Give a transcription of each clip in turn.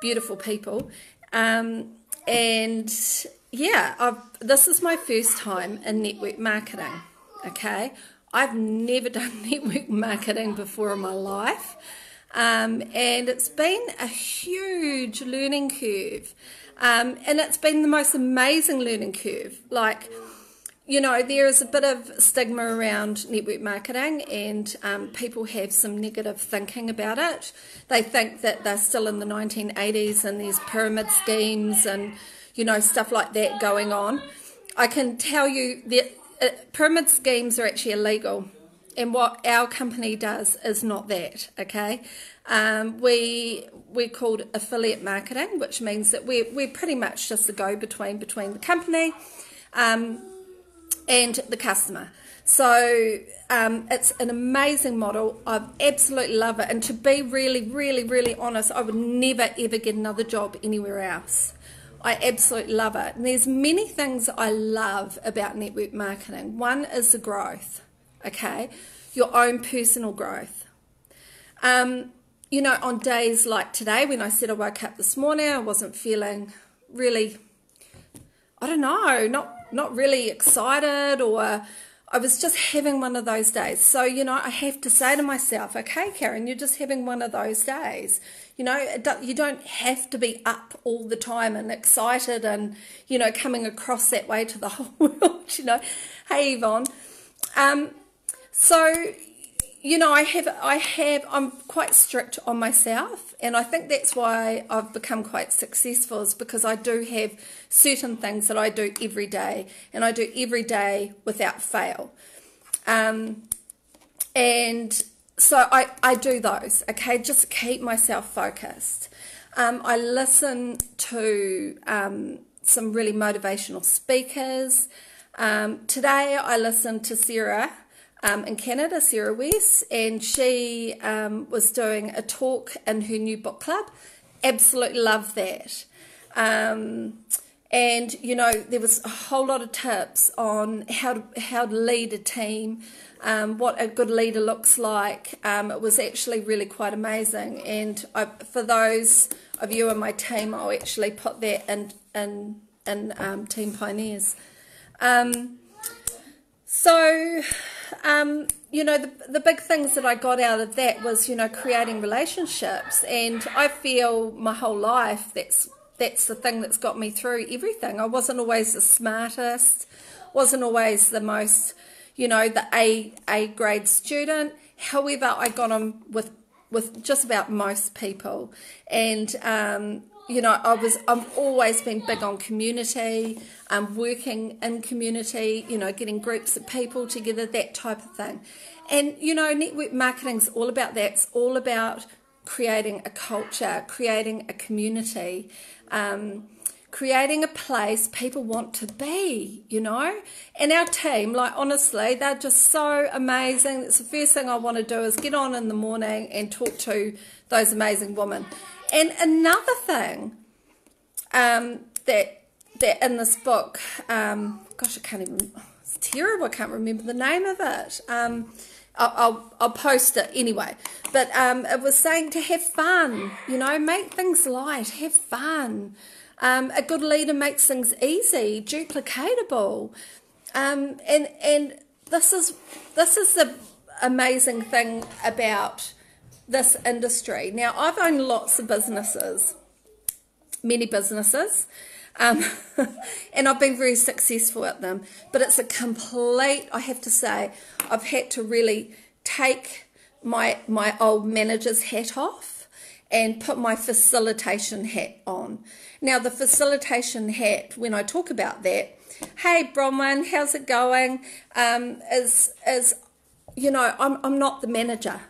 beautiful people. And yeah, this is my first time in network marketing, okay? I've never done network marketing before in my life, and it's been a huge learning curve, and it's been the most amazing learning curve. Like, you know, there is a bit of stigma around network marketing, and people have some negative thinking about it. They think that they're still in the 1980s and there's pyramid schemes and, you know, stuff like that going on. I can tell you that pyramid schemes are actually illegal, and what our company does is not that, okay? We're called affiliate marketing, which means that we're pretty much just the go-between between the company and the customer. So it's an amazing model. I absolutely love it. And to be really, really, really honest, I would never, ever get another job anywhere else. I absolutely love it. And there's many things I love about network marketing. One is the growth, okay? Your own personal growth. You know, on days like today, when I said I woke up this morning, I wasn't feeling really, I don't know, not really excited, or I was just having one of those days. So, you know, I have to say to myself, okay, Karen, you're just having one of those days. You know, you don't have to be up all the time and excited and, you know, coming across that way to the whole world, you know. Hey, Yvonne. So, you know, I'm quite strict on myself, and I think that's why I've become quite successful, is because I do have certain things that I do every day, and I do every day without fail. And so I do those, okay, just to keep myself focused. I listen to some really motivational speakers. Today I listened to Sarah in Canada, Sarah West, and she was doing a talk in her new book club. Absolutely love that. And, you know, there was a whole lot of tips on how to lead a team, what a good leader looks like. It was actually really quite amazing. And for those of you in my team, I'll actually put that in Team Pioneers. You know, the big things that I got out of that was, you know, creating relationships. And I feel my whole life that's the thing that's got me through everything. I wasn't always the smartest, wasn't always the most, you know, the A grade student. However, I got on with just about most people. And you know, I've always been big on community, working in community, you know, getting groups of people together, that type of thing. And, you know, network marketing's all about that. It's all about creating a culture, creating a community, creating a place people want to be, you know. And our team, like, honestly, they're just so amazing. It's the first thing I want to do is get on in the morning and talk to those amazing women. And another thing that in this book, gosh, I can't even, it's terrible, I can't remember the name of it. I'll post it anyway. But it was saying to have fun, you know, make things light, have fun. A good leader makes things easy, duplicatable. And this is the amazing thing about this industry. Now, I've owned lots of businesses, many businesses, and I've been very successful at them, but it's a complete, I have to say, I've had to really take my old manager's hat off and put my facilitation hat on. Now, the facilitation hat, when I talk about that, hey Bronwyn, how's it going, is you know, I'm not the manager.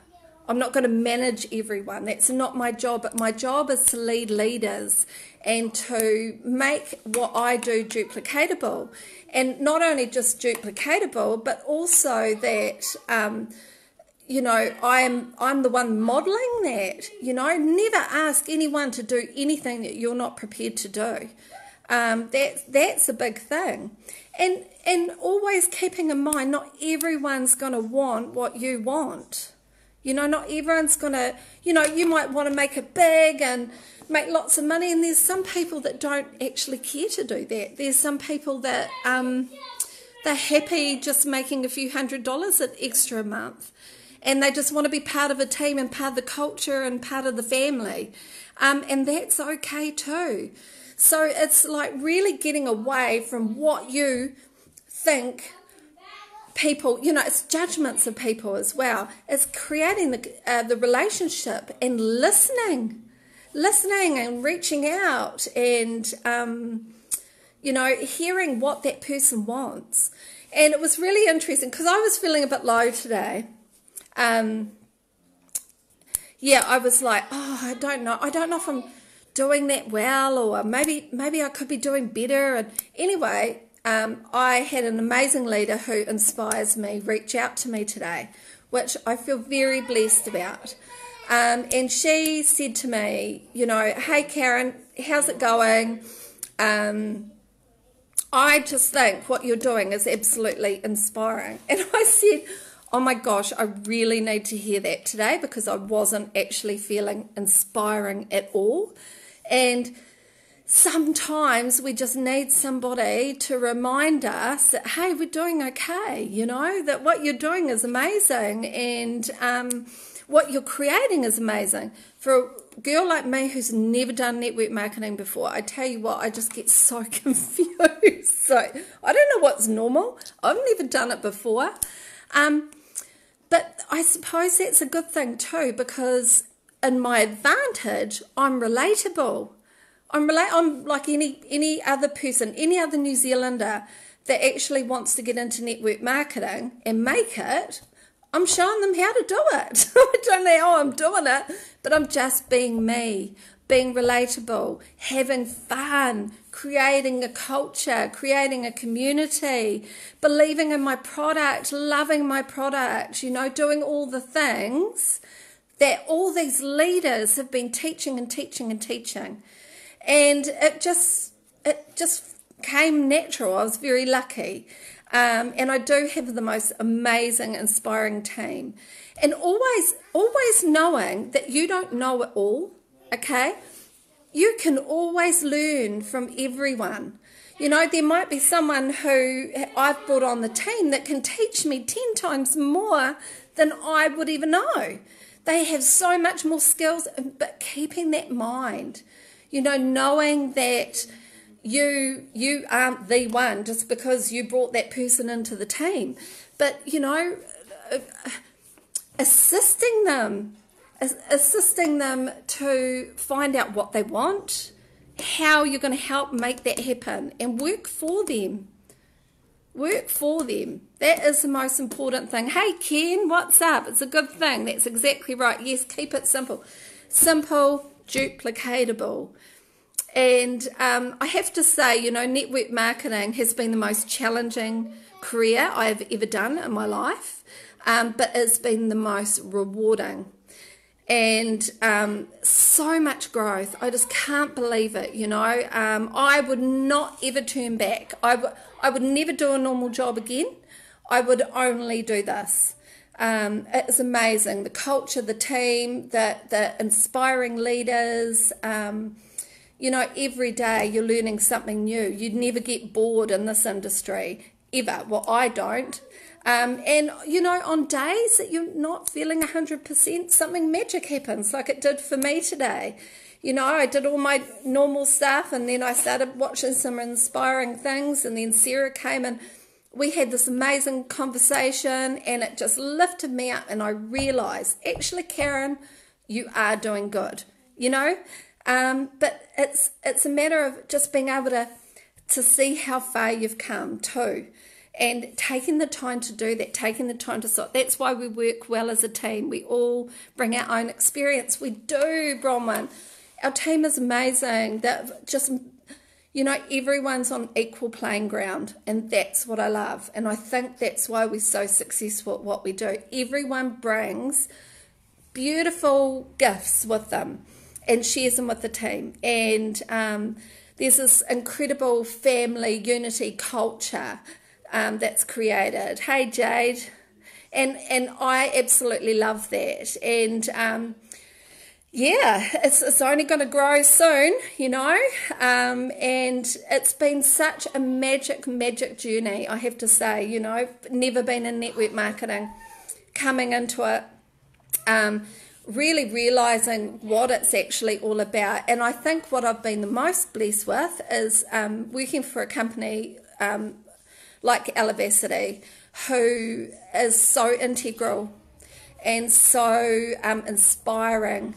I'm not going to manage everyone. That's not my job. But my job is to lead leaders and to make what I do duplicatable. And not only just duplicatable, but also that, you know, I'm the one modelling that. You know, never ask anyone to do anything that you're not prepared to do. That's a big thing. And always keeping in mind, not everyone's going to want what you want. You know, not everyone's going to, you know, you might want to make it big and make lots of money, and there's some people that don't actually care to do that. There's some people that they're happy just making a few $100s extra a month, and they just want to be part of a team and part of the culture and part of the family, and that's okay too. So it's like really getting away from what you think people, you know, it's judgments of people as well. It's creating the relationship and listening and reaching out and, you know, hearing what that person wants. And it was really interesting because I was feeling a bit low today. Yeah, I was like, oh, I don't know if I'm doing that well, or maybe I could be doing better. And anyway, I had an amazing leader who inspires me reach out to me today, which I feel very blessed about. And she said to me, you know, hey Karen, how's it going? I just think what you're doing is absolutely inspiring. And I said, oh my gosh, I really need to hear that today, because I wasn't actually feeling inspiring at all. And sometimes we just need somebody to remind us that, hey, we're doing okay, you know, that what you're doing is amazing, and what you're creating is amazing. For a girl like me who's never done network marketing before, I tell you what, I just get so confused. So I don't know what's normal. I've never done it before. But I suppose that's a good thing too, because in my advantage, I'm relatable. I'm like any other person, any other New Zealander that actually wants to get into network marketing and make it. I'm showing them how to do it. I don't know how I'm doing it, but I'm just being me, being relatable, having fun, creating a culture, creating a community, believing in my product, loving my product, you know, doing all the things that all these leaders have been teaching and teaching and teaching. And it just came natural. I was very lucky. And I do have the most amazing, inspiring team. And always knowing that you don't know it all, okay? You can always learn from everyone. You know, there might be someone who I've brought on the team that can teach me 10 times more than I would even know. They have so much more skills, but keeping that mind, you know, knowing that you aren't the one just because you brought that person into the team, but, you know, assisting them to find out what they want, how you're going to help make that happen, and work for them. That is the most important thing. Hey Ken, what's up? It's a good thing. That's exactly right. Yes, keep it simple, duplicatable. And I have to say, you know, network marketing has been the most challenging career I have ever done in my life, but it's been the most rewarding. And so much growth. I just can't believe it, you know. I would not ever turn back. I would never do a normal job again. I would only do this. It's amazing. The culture, the team, the inspiring leaders. You know, every day you're learning something new. You'd never get bored in this industry, ever. Well, I don't. And, you know, on days that you're not feeling 100%, something magic happens, like it did for me today. You know, I did all my normal stuff, and then I started watching some inspiring things, and then Sarah came and we had this amazing conversation, and it just lifted me up, and I realised, actually, Karen, you are doing good, you know. But it's a matter of just being able to see how far you've come too, and taking the time to do that, taking the time to sort. That's why we work well as a team. We all bring our own experience. We do, Bronwyn. Our team is amazing. That just, you know, everyone's on equal playing ground, and that's what I love. And I think that's why we're so successful at what we do. Everyone brings beautiful gifts with them and shares them with the team. And there's this incredible family unity culture that's created. Hey, Jade. And I absolutely love that. And yeah, it's only going to grow soon, you know, and it's been such a magic journey, I have to say. You know, never been in network marketing, coming into it, really realising what it's actually all about. And I think what I've been the most blessed with is working for a company like Elevacity, who is so integral and so inspiring.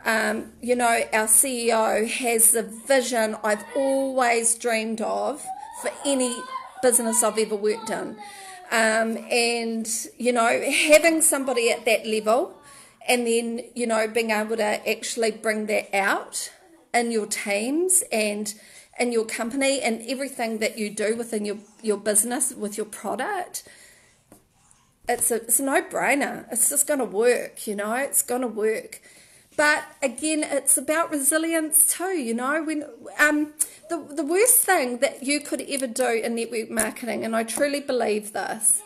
You know, our CEO has the vision I've always dreamed of for any business I've ever worked in. And, you know, having somebody at that level and then, you know, being able to actually bring that out in your teams and in your company and everything that you do within your business with your product, it's a no-brainer. It's just going to work, you know, it's going to work. But again, it's about resilience too, you know. When the worst thing that you could ever do in network marketing, and I truly believe this,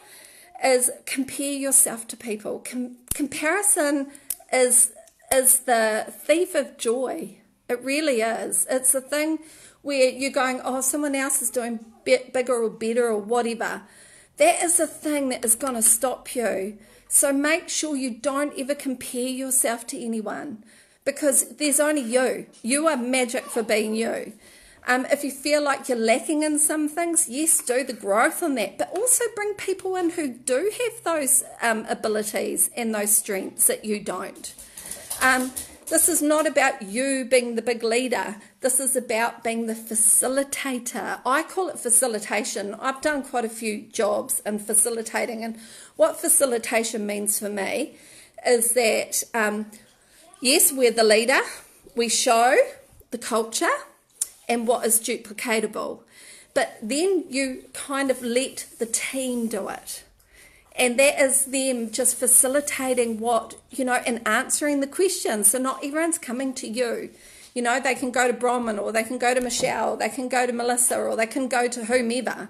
is compare yourself to people. Comparison is the thief of joy. It really is. It's the thing where you're going, oh, someone else is doing bigger or better or whatever. That is the thing that is going to stop you. So make sure you don't ever compare yourself to anyone, because there's only you. You are magic for being you. If you feel like you're lacking in some things, yes, do the growth on that, but also bring people in who do have those abilities and those strengths that you don't. This is not about you being the big leader. This is about being the facilitator. I call it facilitation. I've done quite a few jobs in facilitating, and what facilitation means for me is that, yes, we're the leader. We show the culture and what is duplicatable, but then you kind of let the team do it. And that is them just facilitating what, you know, and answering the questions. So not everyone's coming to you. You know, they can go to Bronwyn, or they can go to Michelle, they can go to Melissa, or they can go to whomever,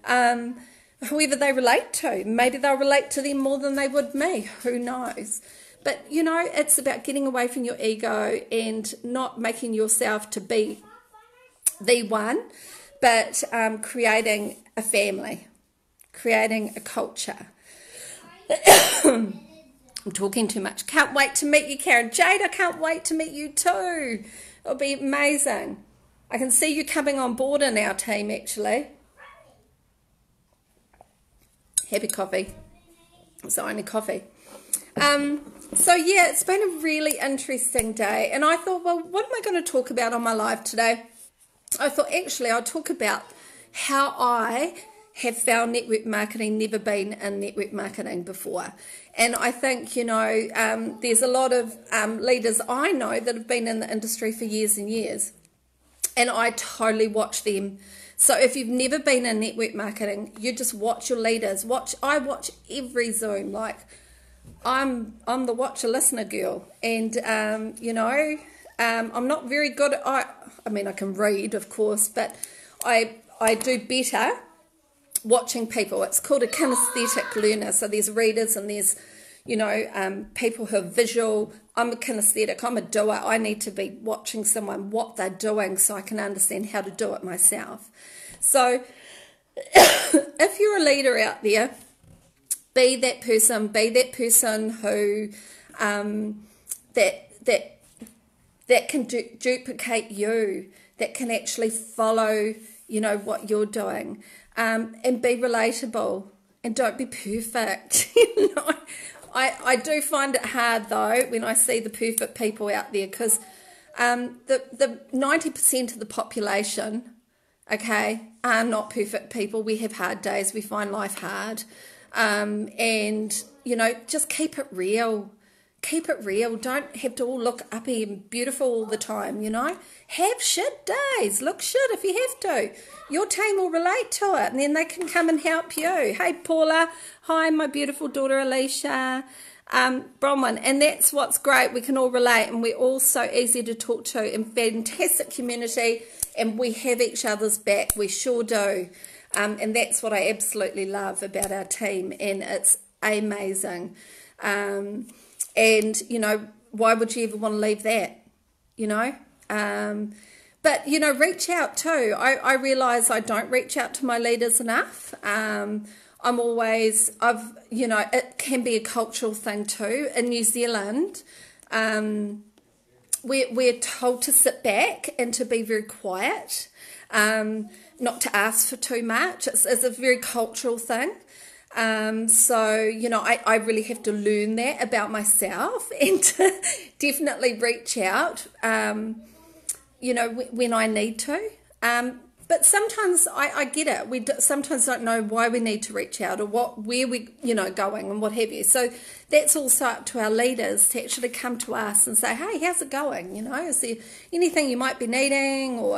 whoever they relate to. Maybe they'll relate to them more than they would me. Who knows? But, you know, it's about getting away from your ego and not making yourself to be the one, but creating a family, creating a culture. I'm talking too much. Can't wait to meet you, Karen. Jade, I can't wait to meet you too. It'll be amazing. I can see you coming on board in our team, actually. Happy coffee. It's only coffee. So yeah, it's been a really interesting day, and I thought, well, what am I going to talk about on my live today? I thought actually I'll talk about how I have found network marketing, never been in network marketing before. And I think, you know, there's a lot of leaders I know that have been in the industry for years and years, and I totally watch them. So if you've never been in network marketing, you just watch your leaders. I watch every Zoom. Like, I'm the watcher listener girl, and you know, I'm not very good at, I mean I can read, of course, but I do better watching people. It's called a kinesthetic learner. So there's readers and there's, you know, people who are visual. I'm a kinesthetic. I'm a doer. I need to be watching someone, what they're doing, so I can understand how to do it myself. So if you're a leader out there, be that person who that can duplicate you, that can actually follow, you know, what you're doing, and be relatable, and don't be perfect. You know, I do find it hard though when I see the perfect people out there, because the 90% of the population, okay, are not perfect people. We have hard days. We find life hard. And, you know, just keep it real. Keep it real. Don't have to all look uppy and beautiful all the time, you know. Have shit days. Look shit if you have to. Your team will relate to it, and then they can come and help you. Hey, Paula. Hi, my beautiful daughter, Alicia. Bronwyn. And that's what's great. We can all relate, and we're all so easy to talk to, and fantastic community, and we have each other's back. We sure do. And that's what I absolutely love about our team, and it's amazing. And, you know, why would you ever want to leave that, you know? But, you know, reach out too. I realise I don't reach out to my leaders enough. You know, it can be a cultural thing too. In New Zealand, we're told to sit back and to be very quiet, not to ask for too much. It's a very cultural thing. So, you know, I really have to learn that about myself and to definitely reach out, you know, when I need to. But sometimes I get it. We sometimes don't know why we need to reach out or where we, you know, going and what have you. So that's also up to our leaders to actually come to us and say, hey, how's it going? You know, is there anything you might be needing, or